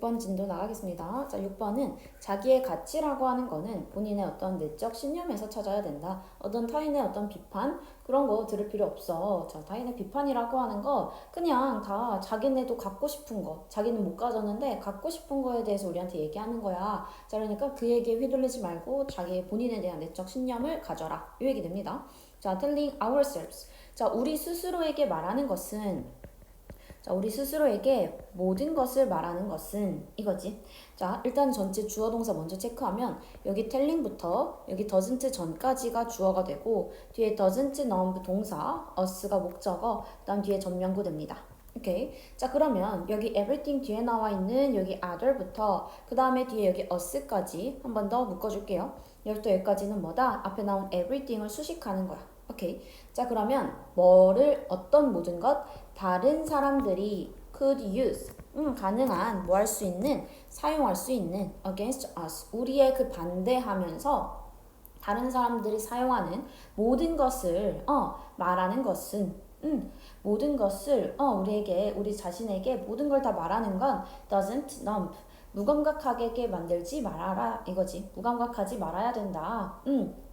6번 진도 나가겠습니다. 자, 6번은 자기의 가치라고 하는 거는 본인의 어떤 내적 신념에서 찾아야 된다. 어떤 타인의 어떤 비판 그런 거 들을 필요 없어. 자, 타인의 비판이라고 하는 거 그냥 다 자기네도 갖고 싶은 거, 자기는 못 가졌는데 갖고 싶은 거에 대해서 우리한테 얘기하는 거야. 자, 그러니까 그 얘기에 휘둘리지 말고 자기의 본인에 대한 내적 신념을 가져라. 이 얘기 됩니다. 자, telling ourselves. 자, 우리 스스로에게 말하는 것은 자, 우리 스스로에게 모든 것을 말하는 것은 이거지. 자, 일단 전체 주어 동사 먼저 체크하면 여기 telling부터 여기 doesn't 전까지가 주어가 되고 뒤에 doesn't 나온 동사 us가 목적어 그다음 뒤에 전명구 됩니다. 오케이. 자, 그러면 여기 everything 뒤에 나와 있는 여기 other부터 그 다음에 뒤에 여기 us까지 한 번 더 묶어줄게요. 여기부터 여기까지는 뭐다? 앞에 나온 everything을 수식하는 거야. 오케이. 자, 그러면 뭐를 어떤 모든 것 다른 사람들이 could use 가능한 뭐 할 수 있는 사용할 수 있는 against us 우리의 그 반대하면서 다른 사람들이 사용하는 모든 것을 말하는 것은 모든 것을 우리에게 우리 자신에게 모든 걸 다 말하는 건 doesn't numb 무감각하게 만들지 말아라 이거지. 무감각하지 말아야 된다.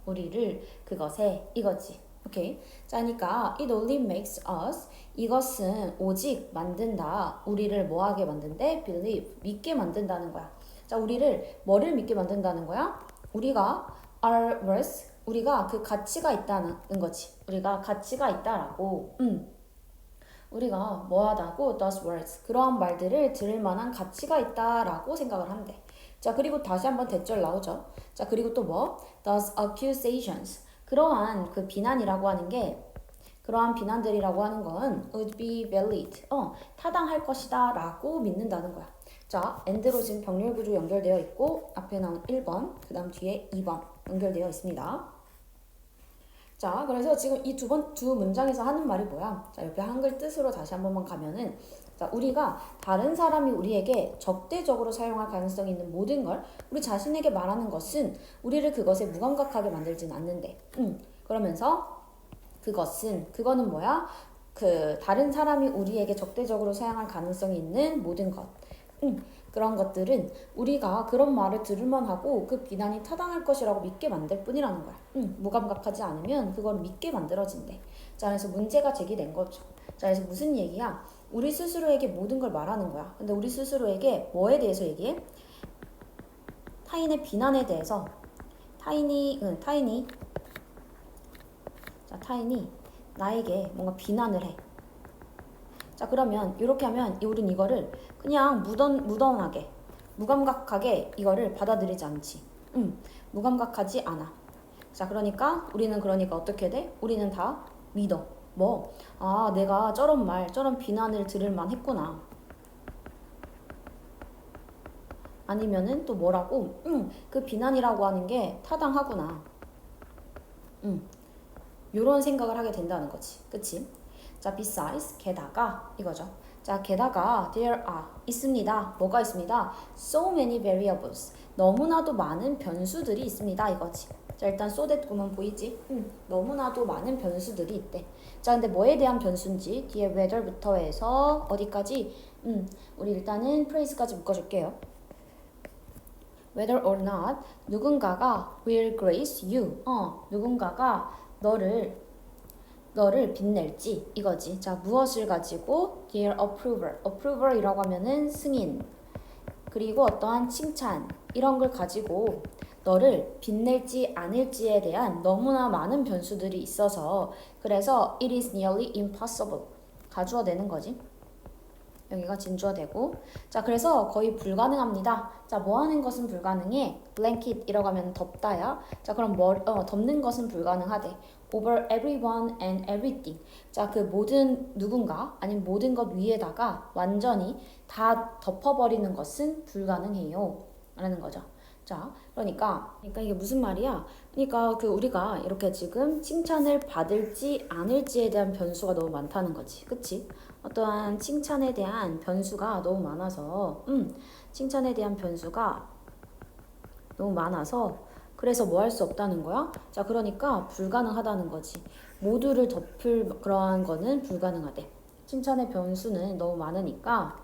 우리를 그것에 이거지. 오케이. 자, 그러니까 it only makes us 이것은 오직 만든다. 우리를 뭐하게 만든대? believe 믿게 만든다는 거야. 자, 우리를 뭐를 믿게 만든다는 거야? 우리가 are worth 우리가 그 가치가 있다는 거지. 우리가 가치가 있다라고. 우리가 뭐하다고 does words 그러한 말들을 들을 만한 가치가 있다라고 생각을 한대. 자, 그리고 다시 한번 대절 나오죠. 자, 그리고 또 뭐? does accusations 그러한 그 비난이라고 하는 게 그러한 비난들이라고 하는 건 would be valid 타당할 것이다 라고 믿는다는 거야. 자, and로 지금 병렬 구조 연결되어 있고 앞에 나온 1번 그 다음 뒤에 2번 연결되어 있습니다. 자, 그래서 지금 이 두 문장에서 하는 말이 뭐야? 자, 옆에 한글 뜻으로 다시 한 번만 가면은 자, 우리가 다른 사람이 우리에게 적대적으로 사용할 가능성이 있는 모든 걸 우리 자신에게 말하는 것은 우리를 그것에 무감각하게 만들진 않는데. 그러면서 그거는 뭐야? 그 다른 사람이 우리에게 적대적으로 사용할 가능성이 있는 모든 것. 그런 것들은 우리가 그런 말을 들을만 하고 그 비난이 타당할 것이라고 믿게 만들 뿐이라는 거야. 무감각하지 않으면 그걸 믿게 만들어진대. 자, 그래서 문제가 제기된 거죠. 자, 그래서 무슨 얘기야? 우리 스스로에게 모든 걸 말하는 거야. 근데 우리 스스로에게 뭐에 대해서 얘기해? 타인의 비난에 대해서 타인이 나에게 뭔가 비난을 해. 자, 그러면 이렇게 하면 우린 이거를 그냥 무던하게 무감각하게 이거를 받아들이지 않지. 무감각하지 않아. 자, 그러니까 우리는 어떻게 돼? 우리는 다 믿어. 뭐? 아, 내가 저런 비난을 들을 만 했구나. 아니면은 또 뭐라고? 그 비난이라고 하는 게 타당하구나. 요런 생각을 하게 된다는 거지. 그치? 자, besides, 게다가 이거죠. 자, 게다가 there are 있습니다. 뭐가 있습니다? So many variables. 너무나도 많은 변수들이 있습니다. 이거지. 자, 일단 so that 구문 보이지? 너무나도 많은 변수들이 있대. 자, 근데 뭐에 대한 변수인지 뒤에 whether부터 해서 어디까지? 우리 일단은 phrase까지 묶어줄게요. Whether or not 누군가가 will grace you. 누군가가 너를 빛낼지 이거지. 자, 무엇을 가지고 their approval이라고 하면은 승인 그리고 어떠한 칭찬 이런 걸 가지고 너를 빛낼지 않을지에 대한 너무나 많은 변수들이 있어서 그래서 it is nearly impossible 가주어되는 거지. 여기가 진주어되고 자, 그래서 거의 불가능합니다. 자, 뭐 하는 것은 불가능해? blanket이라고 하면 덮다야. 자, 그럼 덮는 것은 불가능하대. over everyone and everything. 자, 그 모든 누군가 아니면 모든 것 위에다가 완전히 다 덮어버리는 것은 불가능해요. 라는 거죠. 자, 그러니까 이게 무슨 말이야? 그러니까 그 우리가 이렇게 지금 칭찬을 받을지 않을지에 대한 변수가 너무 많다는 거지. 그치? 어떠한 칭찬에 대한 변수가 너무 많아서 칭찬에 대한 변수가 너무 많아서 그래서 뭐 할 수 없다는 거야? 자, 그러니까 불가능하다는 거지. 모두를 덮을 그러한 거는 불가능하대. 칭찬의 변수는 너무 많으니까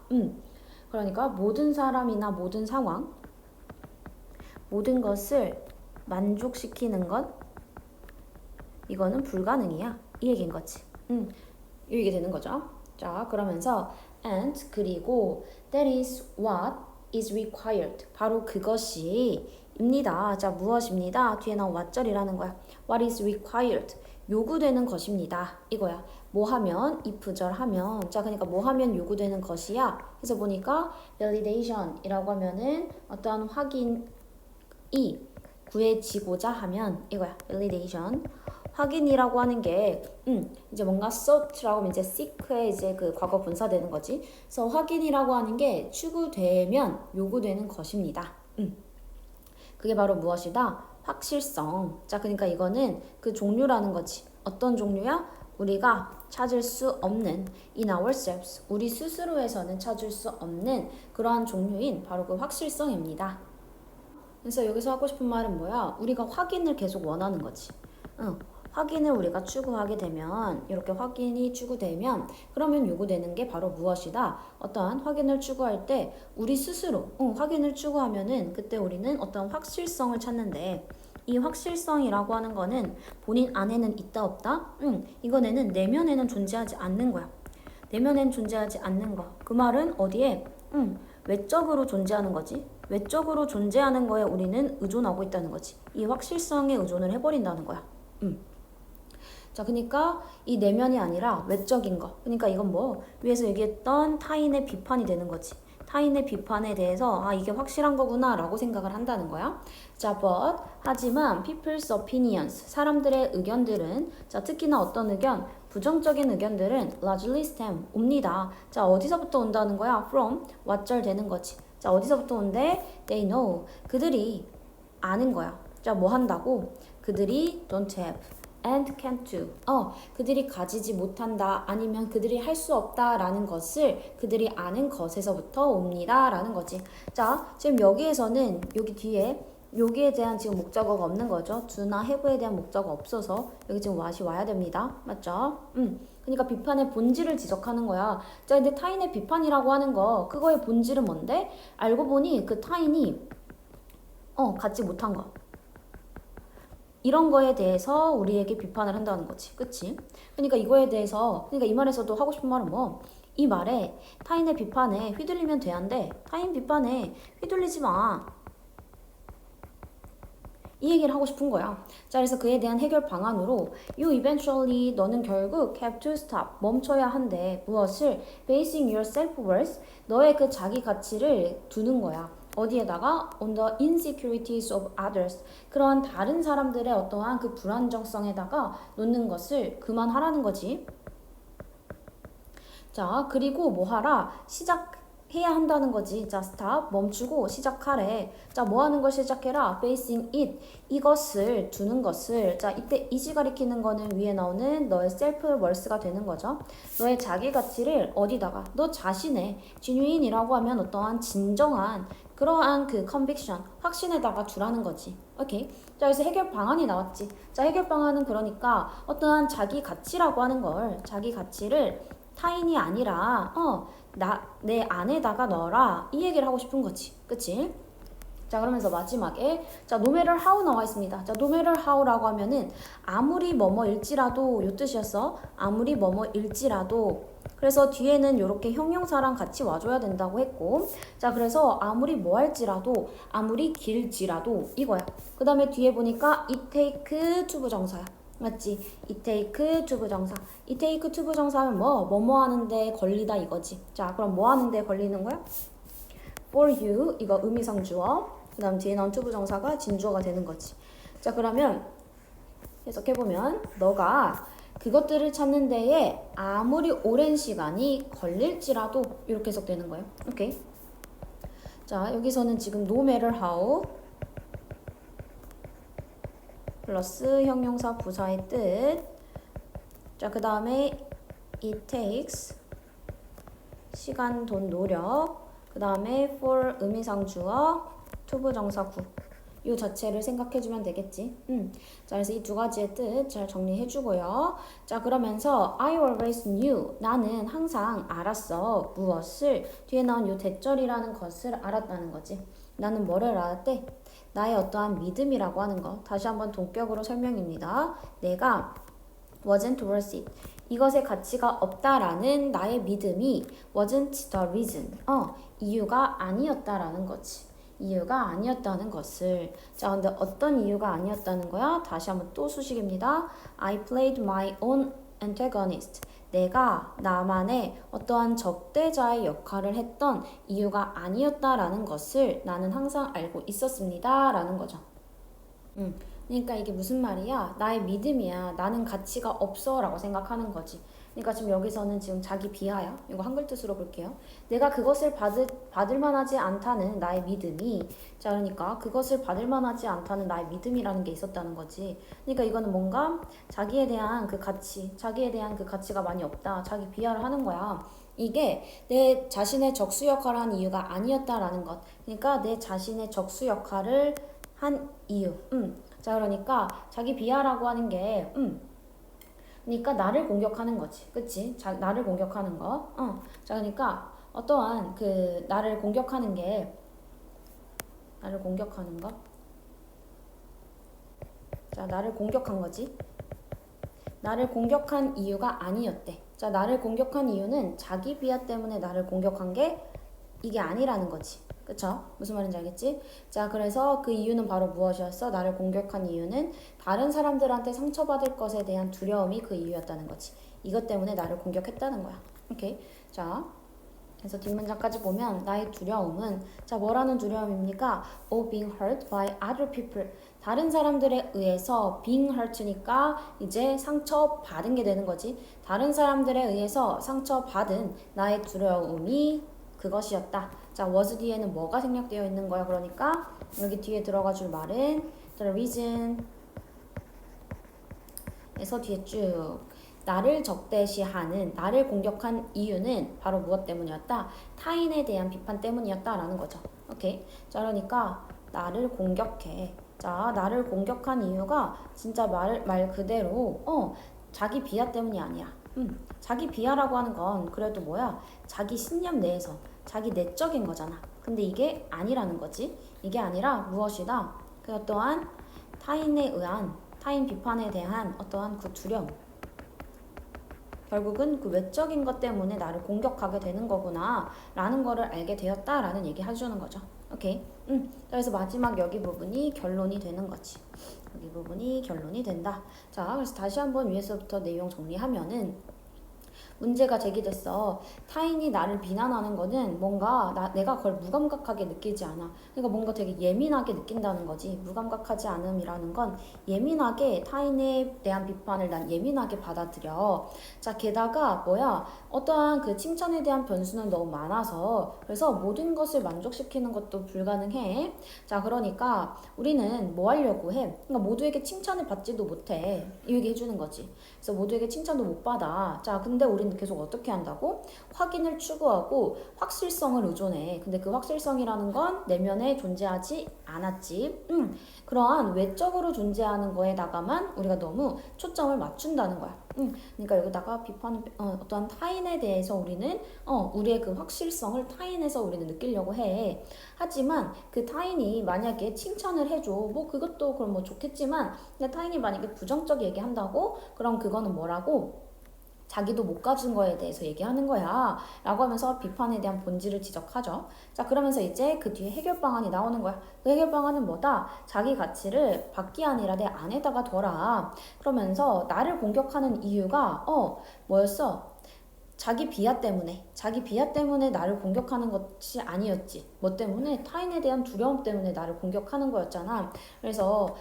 그러니까 모든 사람이나 모든 상황, 모든 것을 만족시키는 것, 이거는 불가능이야. 이 얘기인 거지. 이 얘기 되는 거죠. 자, 그러면서 and 그리고 that is what is required. 바로 그것이 입니다. 자, 무엇입니다. 뒤에 나온 what절이라는 거야. What is required. 요구되는 것입니다. 이거야. 뭐 하면, if절 하면. 자, 그러니까 뭐 하면 요구되는 것이야. 그래서 보니까 validation이라고 하면은 어떠한 확인이 구해지고자 하면 이거야. validation. 확인이라고 하는 게 이제 뭔가 sought라고 하면 이제 seek의 이제 그 과거 분사 되는 거지. 그래서 확인이라고 하는 게 추구되면 요구되는 것입니다. 그게 바로 무엇이다? 확실성. 자, 그러니까 이거는 그 종류라는 거지. 어떤 종류야? 우리가 찾을 수 없는 in ourselves. 우리 스스로에서는 찾을 수 없는 그러한 종류인 바로 그 확실성입니다. 그래서 여기서 하고 싶은 말은 뭐야? 우리가 확인을 계속 원하는 거지. 확인을 우리가 추구하게 되면 이렇게 확인이 추구되면 그러면 요구되는 게 바로 무엇이다? 어떠한 확인을 추구할 때 우리 스스로 확인을 추구하면은 그때 우리는 어떤 확실성을 찾는데 이 확실성이라고 하는 거는 본인 안에는 있다 없다? 이거는 내면에는 존재하지 않는 거야. 내면엔 존재하지 않는 거. 그 말은 어디에? 외적으로 존재하는 거지. 외적으로 존재하는 거에 우리는 의존하고 있다는 거지. 이 확실성에 의존을 해버린다는 거야. 자, 그러니까 이 내면이 아니라 외적인 거. 그러니까 이건 뭐 위에서 얘기했던 타인의 비판이 되는 거지. 타인의 비판에 대해서 아 이게 확실한 거구나 라고 생각을 한다는 거야. 자, but 하지만 people's opinions 사람들의 의견들은 자 특히나 어떤 의견 부정적인 의견들은 largely stem 옵니다. 자, 어디서부터 온다는 거야? from what절 되는 거지. 자, 어디서부터 온대? They know 그들이 아는 거야. 자, 뭐 한다고? 그들이 don't have and can't do. 그들이 가지지 못한다 아니면 그들이 할 수 없다라는 것을 그들이 아는 것에서부터 옵니다 라는 거지. 자, 지금 여기에서는 여기 뒤에 여기에 대한 지금 목적어가 없는 거죠. do나 have에 대한 목적어가 없어서 여기 지금 what이 와야 됩니다. 맞죠? 그러니까 비판의 본질을 지적하는 거야. 자, 근데 타인의 비판이라고 하는 거 그거의 본질은 뭔데? 알고 보니 그 타인이 갖지 못한 거. 이런 거에 대해서 우리에게 비판을 한다는 거지. 그치? 그러니까 이거에 대해서, 그러니까 이 말에서도 하고 싶은 말은 뭐? 이 말에 타인의 비판에 휘둘리면 돼야한데 타인 비판에 휘둘리지 마. 이 얘기를 하고 싶은 거야. 자, 그래서 그에 대한 해결 방안으로 You eventually 너는 결국 have to stop 멈춰야 한대. 무엇을? Basing your self-worth 너의 그 자기 가치를 두는 거야. 어디에다가? On the insecurities of others 그러한 다른 사람들의 어떠한 그 불안정성에다가 놓는 것을 그만하라는 거지. 자, 그리고 뭐 하라? 시작해야 한다는 거지. 자, stop 멈추고 시작하래. 자, 뭐 하는 걸 시작해라? Facing it 이것을 두는 것을. 자, 이때 이지 가리키는 거는 위에 나오는 너의 self-worth가 되는 거죠. 너의 자기 가치를 어디다가? 너 자신의 genuine이라고 하면 어떠한 진정한 그러한 그 conviction 확신에다가 두라는 거지. 오케이. 자, 여기서 해결 방안이 나왔지. 자, 해결 방안은 그러니까 어떠한 자기 가치라고 하는 걸 자기 가치를 타인이 아니라 내 안에다가 넣어라 이 얘기를 하고 싶은 거지. 그치? 자, 그러면서 마지막에 자, no matter how 나와 있습니다. 자, no matter how라고 하면은 아무리 뭐뭐일지라도 요 뜻이었어. 아무리 뭐뭐일지라도 그래서 뒤에는 이렇게 형용사랑 같이 와줘야 된다고 했고 자, 그래서 아무리 뭐 할지라도 아무리 길지라도 이거야. 그 다음에 뒤에 보니까 it take to 부정사야. 맞지? it take to 부정사. it take to 부정사 하면 뭐 하는데 걸리다 이거지. 자, 그럼 뭐 하는데 걸리는 거야? for you 이거 의미상 주어 그 다음 뒤에 나온 to 부정사가 진주어가 되는 거지. 자, 그러면 해석해보면 너가 그것들을 찾는 데에 아무리 오랜 시간이 걸릴지라도 이렇게 해석되는 거예요. 오케이. 자, 여기서는 지금 no matter how 플러스 형용사 부사의 뜻. 자, 그 다음에 it takes 시간, 돈, 노력. 그 다음에 for 의미상 주어, to 부정사 구. 요 자체를 생각해주면 되겠지. 자, 그래서 이 두 가지의 뜻 잘 정리해주고요. 자, 그러면서 I always knew. 나는 항상 알았어. 무엇을? 뒤에 나온 요 대절이라는 것을 알았다는 거지. 나는 뭐를 알았대? 나의 어떠한 믿음이라고 하는 거. 다시 한번 동격으로 설명입니다. 내가 wasn't worth it. 이것의 가치가 없다라는 나의 믿음이 wasn't the reason. 이유가 아니었다라는 거지. 이유가 아니었다는 것을. 자, 근데 어떤 이유가 아니었다는 거야? 다시 한번 또 수식입니다. I played my own antagonist. 내가 나만의 어떠한 적대자의 역할을 했던 이유가 아니었다라는 것을 나는 항상 알고 있었습니다. 라는 거죠. 그러니까 이게 무슨 말이야? 나의 믿음이야. 나는 가치가 없어 라고 생각하는 거지. 그러니까 지금 여기서는 지금 자기 비하야. 이거 한글 뜻으로 볼게요. 내가 그것을 받을 만하지 않다는 나의 믿음이, 자, 그러니까 그것을 받을 만하지 않다는 나의 믿음이라는 게 있었다는 거지. 그러니까 이거는 뭔가 자기에 대한 그 가치, 자기에 대한 그 가치가 많이 없다. 자기 비하를 하는 거야. 이게 내 자신의 적수 역할을 한 이유가 아니었다라는 것. 그러니까 내 자신의 적수 역할을 한 이유. 자, 그러니까 자기 비하라고 하는 게 그러니까 나를 공격하는 거지. 그치? 나를 공격하는 거. 자, 그러니까 어떠한 그 나를 공격하는 게 나를 공격하는 거. 자, 나를 공격한 거지. 나를 공격한 이유가 아니었대. 자, 나를 공격한 이유는 자기 비하 때문에 나를 공격한 게 이게 아니라는 거지. 그쵸? 무슨 말인지 알겠지? 자, 그래서 그 이유는 바로 무엇이었어? 나를 공격한 이유는 다른 사람들한테 상처받을 것에 대한 두려움이 그 이유였다는 거지. 이것 때문에 나를 공격했다는 거야. 오케이? 자, 그래서 뒷문장까지 보면 나의 두려움은, 자, 뭐라는 두려움입니까? being hurt by other people. 다른 사람들에 의해서 being hurt니까 이제 상처받은 게 되는 거지. 다른 사람들에 의해서 상처받은 나의 두려움이 그것이었다. 자, was 뒤에는 뭐가 생략되어 있는 거야? 그러니까 여기 뒤에 들어가 줄 말은 the reason 에서 뒤에 쭉 나를 적대시하는, 나를 공격한 이유는 바로 무엇 때문이었다? 타인에 대한 비판 때문이었다라는 거죠. 오케이? 자, 그러니까 나를 공격해. 자, 나를 공격한 이유가 진짜 말 그대로 자기 비하 때문이 아니야. 자기 비하라고 하는 건 그래도 뭐야? 자기 신념 내에서 자기 내적인 거잖아. 근데 이게 아니라는 거지. 이게 아니라 무엇이다? 그 어떠한 타인에 의한, 타인 비판에 대한 어떠한 그 두려움. 결국은 그 외적인 것 때문에 나를 공격하게 되는 거구나 라는 거를 알게 되었다라는 얘기 해주는 거죠. 오케이. 그래서 마지막 여기 부분이 결론이 되는 거지. 여기 부분이 결론이 된다. 자, 그래서 다시 한번 위에서부터 내용 정리하면은 문제가 제기됐어. 타인이 나를 비난하는 거는 뭔가 내가 그걸 무감각하게 느끼지 않아. 그러니까 뭔가 되게 예민하게 느낀다는 거지. 무감각하지 않음이라는 건 예민하게 타인에 대한 비판을 난 예민하게 받아들여. 자, 게다가 뭐야? 어떠한 그 칭찬에 대한 변수는 너무 많아서 그래서 모든 것을 만족시키는 것도 불가능해. 자, 그러니까 우리는 뭐 하려고 해? 그러니까 모두에게 칭찬을 받지도 못해. 이 얘기 해주는 거지. 그래서 모두에게 칭찬도 못 받아. 자, 근데 우리는 계속 어떻게 한다고? 확인을 추구하고 확실성을 의존해. 근데 그 확실성이라는 건 내면에 존재하지 않았지. 그러한 외적으로 존재하는 거에다가만 우리가 너무 초점을 맞춘다는 거야. 그러니까 여기다가 비판, 어떠한 타인에 대해서 우리는 우리의 그 확실성을 타인에서 우리는 느끼려고 해. 하지만 그 타인이 만약에 칭찬을 해줘. 뭐 그것도 그럼 뭐 좋겠지만 근데 타인이 만약에 부정적 얘기한다고? 그럼 그거는 뭐라고? 자기도 못 가진 거에 대해서 얘기하는 거야 라고 하면서 비판에 대한 본질을 지적하죠. 자, 그러면서 이제 그 뒤에 해결 방안이 나오는 거야. 그 해결 방안은 뭐다? 자기 가치를 밖이 아니라 내 안에다가 둬라. 그러면서 나를 공격하는 이유가 뭐였어? 자기 비하 때문에 나를 공격하는 것이 아니었지. 뭐 때문에? 타인에 대한 두려움 때문에 나를 공격하는 거였잖아. 그래서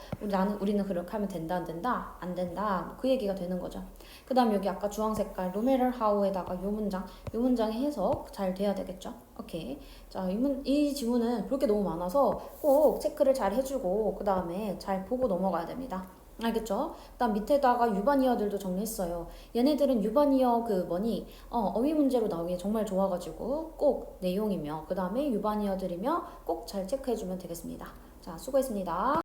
우리는 그렇게 하면 된다, 안 된다? 안 된다. 그 얘기가 되는 거죠. 그 다음 여기 아까 주황 색깔 no matter how에다가 요 문장의 해석 잘 돼야 되겠죠? 오케이. 자, 이 지문은 볼 게 너무 많아서 꼭 체크를 잘 해주고 그 다음에 잘 보고 넘어가야 됩니다. 알겠죠? 그다음 밑에다가 유반이어들도 정리했어요. 얘네들은 유반이어 어휘 문제로 나오기 정말 좋아가지고 꼭 내용이며 그 다음에 유반이어들이며 꼭 잘 체크해주면 되겠습니다. 자, 수고했습니다.